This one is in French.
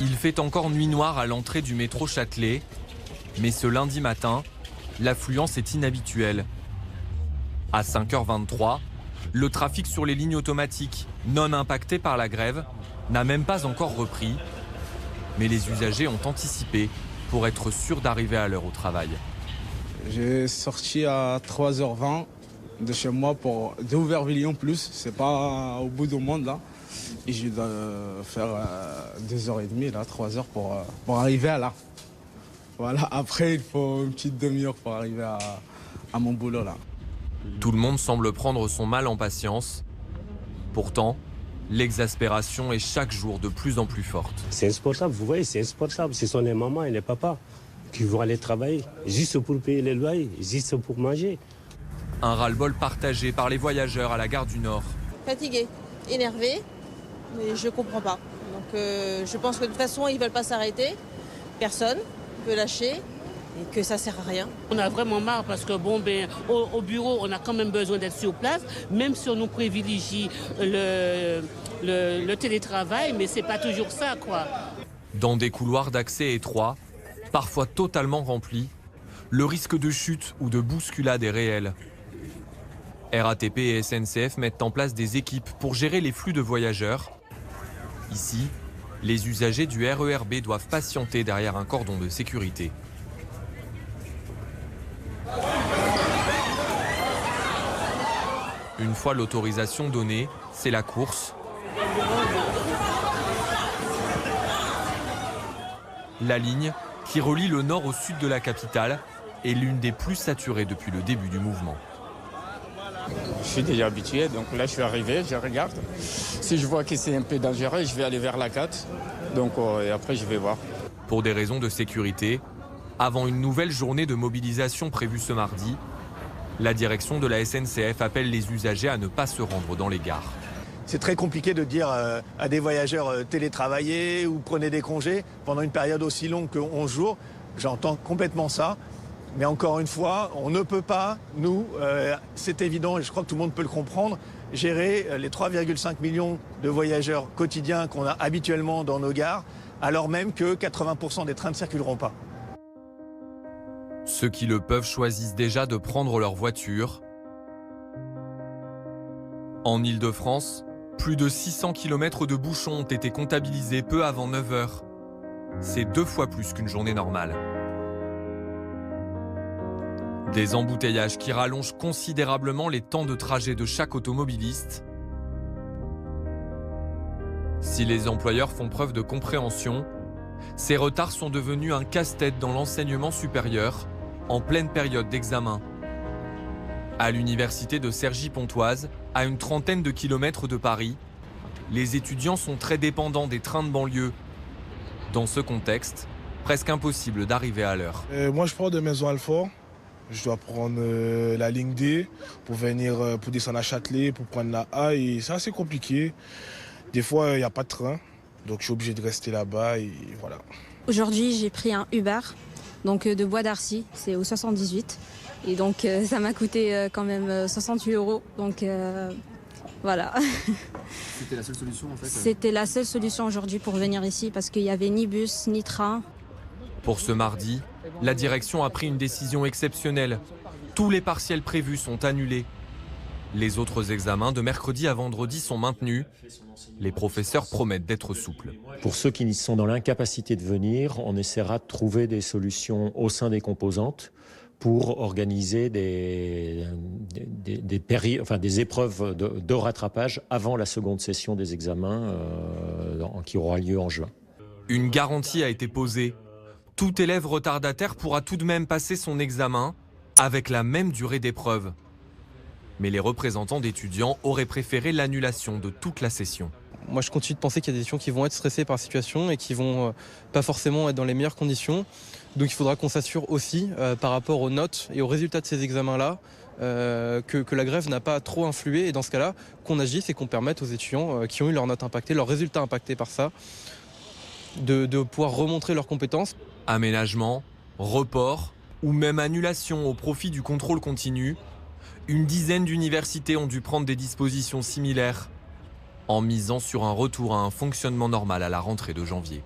Il fait encore nuit noire à l'entrée du métro Châtelet, mais ce lundi matin, l'affluence est inhabituelle. À 5h23, le trafic sur les lignes automatiques, non impactées par la grève, n'a même pas encore repris. Mais les usagers ont anticipé pour être sûrs d'arriver à l'heure au travail. J'ai sorti à 3h20 de chez moi de Aubervilliers plus, c'est pas au bout du monde là. Et je dois faire 2h30, là, 3h pour arriver à là. Voilà, après il faut une petite demi-heure pour arriver à mon boulot là. Tout le monde semble prendre son mal en patience. Pourtant, l'exaspération est chaque jour de plus en plus forte. C'est insupportable, vous voyez, c'est insupportable. Ce sont les mamans et les papas qui vont aller travailler, juste pour payer les loyers, juste pour manger. Un ras-le-bol partagé par les voyageurs à la gare du Nord. Fatigués, énervés, mais je comprends pas. Donc je pense que de toute façon, ils veulent pas s'arrêter. Personne ne peut lâcher. Et que ça sert à rien. On a vraiment marre parce que au bureau, on a quand même besoin d'être sur place, même si on nous privilégie le télétravail, mais c'est pas toujours ça, quoi. Dans des couloirs d'accès étroits, parfois totalement remplis, le risque de chute ou de bousculade est réel. RATP et SNCF mettent en place des équipes pour gérer les flux de voyageurs. Ici, les usagers du RER B doivent patienter derrière un cordon de sécurité. Une fois l'autorisation donnée, c'est la course. La ligne, qui relie le nord au sud de la capitale, est l'une des plus saturées depuis le début du mouvement. Je suis déjà habitué, donc là je suis arrivé, je regarde. Si je vois que c'est un peu dangereux, je vais aller vers la 4. Donc et après je vais voir. Pour des raisons de sécurité, avant une nouvelle journée de mobilisation prévue ce mardi, la direction de la SNCF appelle les usagers à ne pas se rendre dans les gares. C'est très compliqué de dire à des voyageurs télétravaillez ou prenez des congés pendant une période aussi longue que 11 jours. J'entends complètement ça. Mais encore une fois, on ne peut pas, nous, c'est évident et je crois que tout le monde peut le comprendre, gérer les 3,5 millions de voyageurs quotidiens qu'on a habituellement dans nos gares, alors même que 80% des trains ne circuleront pas. Ceux qui le peuvent choisissent déjà de prendre leur voiture. En Île-de-France, plus de 600 km de bouchons ont été comptabilisés peu avant 9h. C'est 2 fois plus qu'une journée normale. Des embouteillages qui rallongent considérablement les temps de trajet de chaque automobiliste. Si les employeurs font preuve de compréhension, ces retards sont devenus un casse-tête dans l'enseignement supérieur, en pleine période d'examen. À l'université de Cergy-Pontoise, à une trentaine de kilomètres de Paris, les étudiants sont très dépendants des trains de banlieue. Dans ce contexte, presque impossible d'arriver à l'heure. Moi, je pars de Maison-Alfort. Je dois prendre la ligne D pour descendre à Châtelet, pour prendre la A. Et c'est assez compliqué. Des fois, il n'y a pas de train. Donc, je suis obligé de rester là-bas et voilà. Aujourd'hui, j'ai pris un Uber, donc de Bois d'Arcy, c'est au 78. Et donc, ça m'a coûté quand même 68 €. Donc, voilà. C'était la seule solution en fait C'était la seule solution aujourd'hui pour venir ici parce qu'il n'y avait ni bus, ni train. Pour ce mardi, la direction a pris une décision exceptionnelle. Tous les partiels prévus sont annulés. Les autres examens de mercredi à vendredi sont maintenus. Les professeurs promettent d'être souples. Pour ceux qui sont dans l'incapacité de venir, on essaiera de trouver des solutions au sein des composantes pour organiser des épreuves de rattrapage avant la seconde session des examens qui aura lieu en juin. Une garantie a été posée. Tout élève retardataire pourra tout de même passer son examen avec la même durée d'épreuve. Mais les représentants d'étudiants auraient préféré l'annulation de toute la session. Moi, je continue de penser qu'il y a des étudiants qui vont être stressés par la situation et qui vont pas forcément être dans les meilleures conditions. Donc il faudra qu'on s'assure aussi, par rapport aux notes et aux résultats de ces examens-là, que la grève n'a pas trop influé. Et dans ce cas-là, qu'on agisse et qu'on permette aux étudiants qui ont eu leurs notes impactées, leurs résultats impactés par ça, de pouvoir remontrer leurs compétences. Aménagement, report ou même annulation au profit du contrôle continu, une dizaine d'universités ont dû prendre des dispositions similaires en misant sur un retour à un fonctionnement normal à la rentrée de janvier.